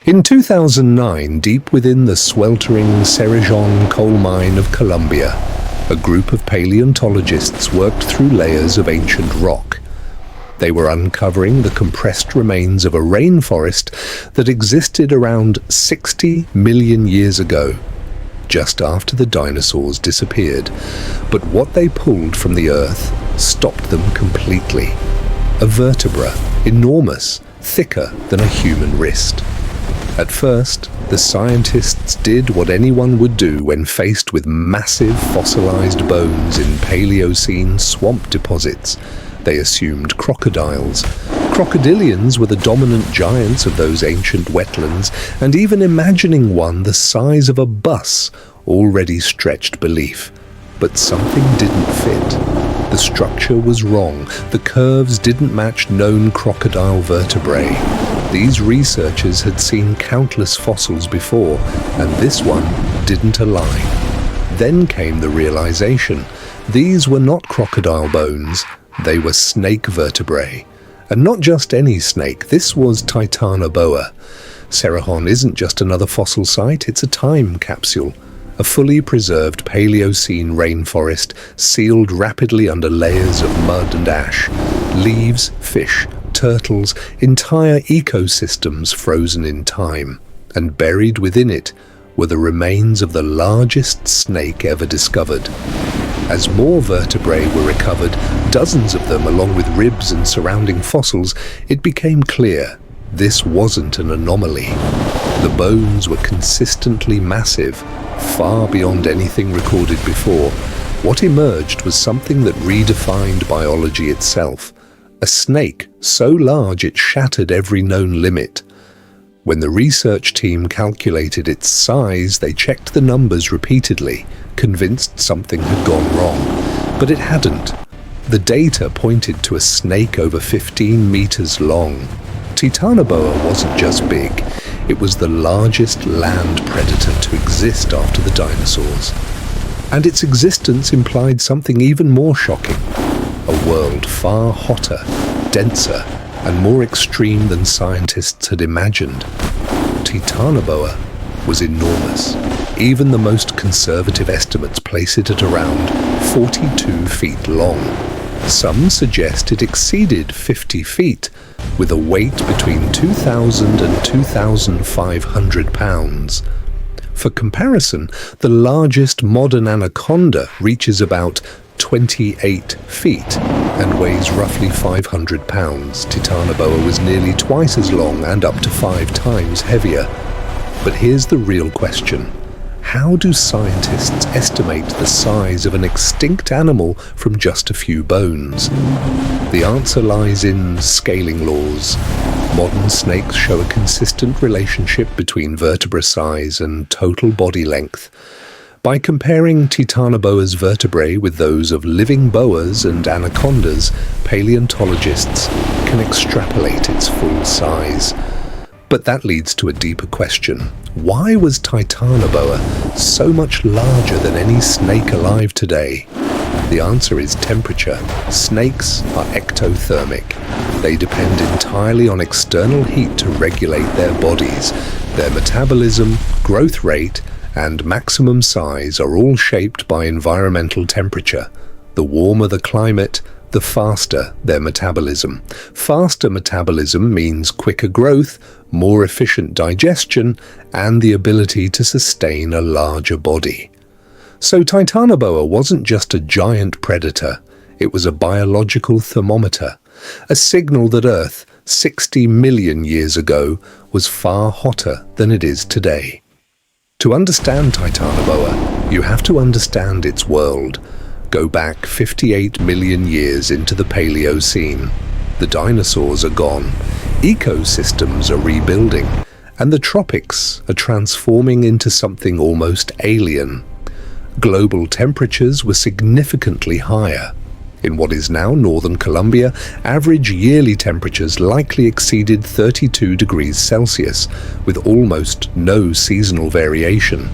In 2009, deep within the sweltering Cerrejón coal mine of Colombia, a group of paleontologists worked through layers of ancient rock. They were uncovering the compressed remains of a rainforest that existed around 60 million years ago, just after the dinosaurs disappeared. But what they pulled from the earth stopped them completely. A vertebra, enormous, thicker than a human wrist. At first, the scientists did what anyone would do when faced with massive fossilized bones in Paleocene swamp deposits. They assumed crocodiles. Crocodilians were the dominant giants of those ancient wetlands, and even imagining one the size of a bus already stretched belief. But something didn't fit. The structure was wrong. The curves didn't match known crocodile vertebrae. These researchers had seen countless fossils before, and this one didn't align. Then came the realization. These were not crocodile bones. They were snake vertebrae. And not just any snake. This was Titanoboa. Cerrejón isn't just another fossil site, it's a time capsule. A fully preserved Paleocene rainforest sealed rapidly under layers of mud and ash. Leaves, fish, turtles, entire ecosystems frozen in time. And buried within it were the remains of the largest snake ever discovered. As more vertebrae were recovered, dozens of them along with ribs and surrounding fossils, it became clear this wasn't an anomaly. The bones were consistently massive, far beyond anything recorded before. What emerged was something that redefined biology itself. A snake so large it shattered every known limit. When the research team calculated its size, they checked the numbers repeatedly, convinced something had gone wrong. But it hadn't. The data pointed to a snake over 15 meters long. Titanoboa wasn't just big. It was the largest land predator to exist after the dinosaurs. And its existence implied something even more shocking. A world far hotter, denser, and more extreme than scientists had imagined. Titanoboa was enormous. Even the most conservative estimates place it at around 42 feet long. Some suggest it exceeded 50 feet, with a weight between 2,000 and 2,500 pounds. For comparison, the largest modern anaconda reaches about 28 feet and weighs roughly 500 pounds. Titanoboa was nearly twice as long and up to 5 times heavier. But here's the real question. How do scientists estimate the size of an extinct animal from just a few bones? The answer lies in scaling laws. Modern snakes show a consistent relationship between vertebra size and total body length. By comparing Titanoboa's vertebrae with those of living boas and anacondas, paleontologists can extrapolate its full size. But that leads to a deeper question. Why was Titanoboa so much larger than any snake alive today? The answer is temperature. Snakes are ectothermic. They depend entirely on external heat to regulate their bodies. Their metabolism, growth rate, and maximum size are all shaped by environmental temperature. The warmer the climate, the faster their metabolism. Faster metabolism means quicker growth, more efficient digestion, and the ability to sustain a larger body. So Titanoboa wasn't just a giant predator, it was a biological thermometer, a signal that Earth, 60 million years ago, was far hotter than it is today. To understand Titanoboa, you have to understand its world. Go back 58 million years into the Paleocene. The dinosaurs are gone, ecosystems are rebuilding, and the tropics are transforming into something almost alien. Global temperatures were significantly higher. In what is now northern Colombia, average yearly temperatures likely exceeded 32 degrees Celsius, with almost no seasonal variation.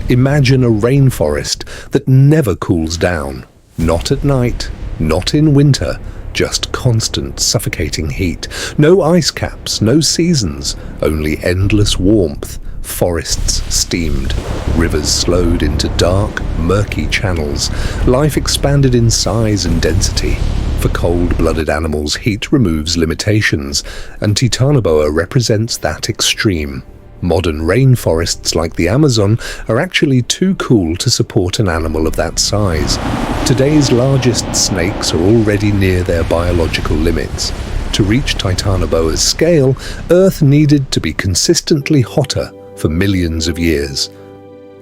Imagine a rainforest that never cools down, not at night, not in winter, just constant, suffocating heat. No ice caps, no seasons, only endless warmth. Forests steamed, rivers slowed into dark, murky channels. Life expanded in size and density. For cold-blooded animals, heat removes limitations, and Titanoboa represents that extreme. Modern rainforests like the Amazon are actually too cool to support an animal of that size. Today's largest snakes are already near their biological limits. To reach Titanoboa's scale, Earth needed to be consistently hotter for millions of years.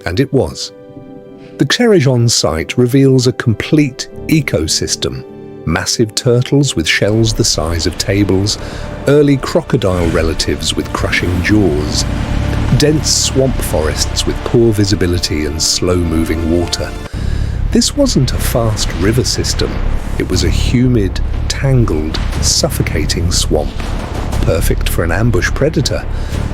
And it was. The Cerrejón site reveals a complete ecosystem. Massive turtles with shells the size of tables, early crocodile relatives with crushing jaws, dense swamp forests with poor visibility and slow-moving water. This wasn't a fast river system. It was a humid, tangled, suffocating swamp. Perfect for an ambush predator.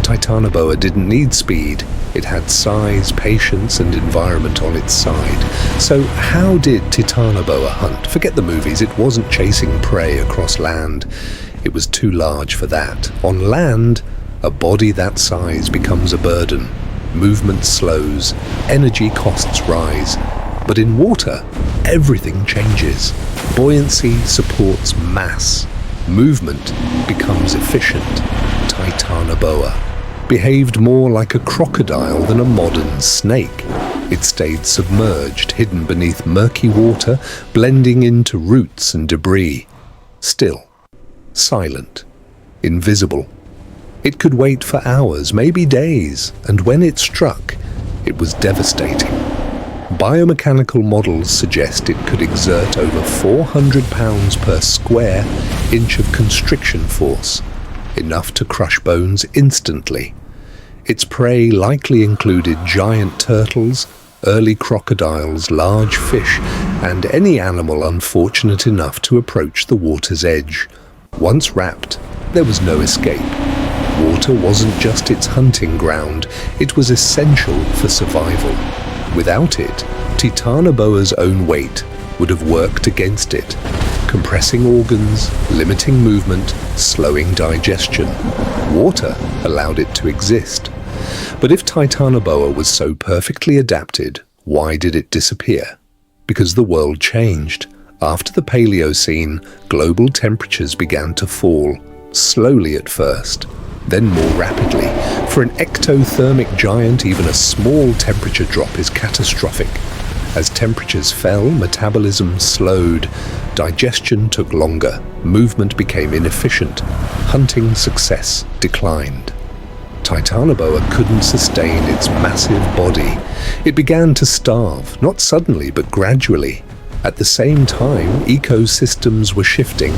Titanoboa didn't need speed. It had size, patience, and environment on its side. So how did Titanoboa hunt? Forget the movies, it wasn't chasing prey across land. It was too large for that. On land, a body that size becomes a burden. Movement slows, energy costs rise. But in water, everything changes. Buoyancy supports mass. Movement becomes efficient. Titanoboa behaved more like a crocodile than a modern snake. It stayed submerged, hidden beneath murky water, blending into roots and debris. Still, silent, invisible. It could wait for hours, maybe days, and when it struck, it was devastating. Biomechanical models suggest it could exert over 400 pounds per square inch of constriction force, enough to crush bones instantly. Its prey likely included giant turtles, early crocodiles, large fish, and any animal unfortunate enough to approach the water's edge. Once wrapped, there was no escape. Water wasn't just its hunting ground, it was essential for survival. Without it, Titanoboa's own weight would have worked against it, compressing organs, limiting movement, slowing digestion. Water allowed it to exist. But if Titanoboa was so perfectly adapted, why did it disappear? Because the world changed. After the Paleocene, global temperatures began to fall, slowly at first, then more rapidly. For an ectothermic giant, even a small temperature drop is catastrophic. As temperatures fell, metabolism slowed, digestion took longer, movement became inefficient, hunting success declined. Titanoboa couldn't sustain its massive body. It began to starve, not suddenly but gradually. At the same time, ecosystems were shifting,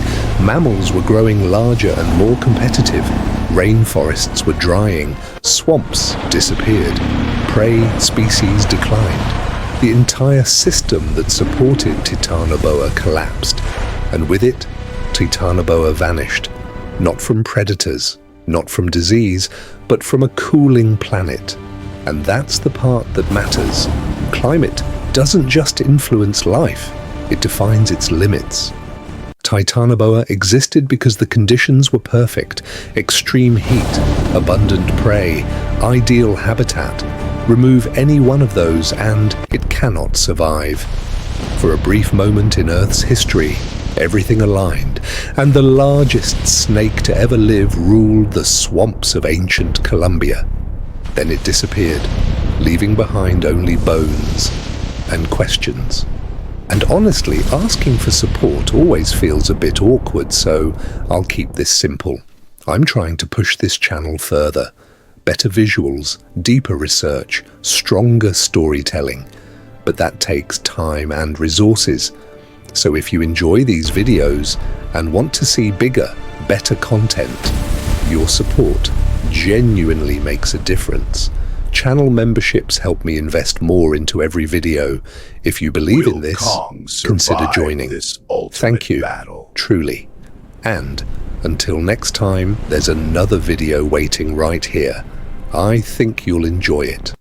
mammals were growing larger and more competitive, rainforests were drying, swamps disappeared, prey species declined. The entire system that supported Titanoboa collapsed, and with it, Titanoboa vanished, not from predators, not from disease, but from a cooling planet. And that's the part that matters. Climate doesn't just influence life, it defines its limits. Titanoboa existed because the conditions were perfect. Extreme heat, abundant prey, ideal habitat. Remove any one of those and it cannot survive. For a brief moment in Earth's history, everything aligned, and the largest snake to ever live ruled the swamps of ancient Colombia. Then it disappeared, leaving behind only bones and questions. And honestly, asking for support always feels a bit awkward, so I'll keep this simple. I'm trying to push this channel further. Better visuals, deeper research, stronger storytelling. But that takes time and resources. So if you enjoy these videos and want to see bigger, better content, your support genuinely makes a difference. Channel memberships help me invest more into every video. If you believe in this, consider joining. Thank you, truly. And until next time, there's another video waiting right here. I think you'll enjoy it.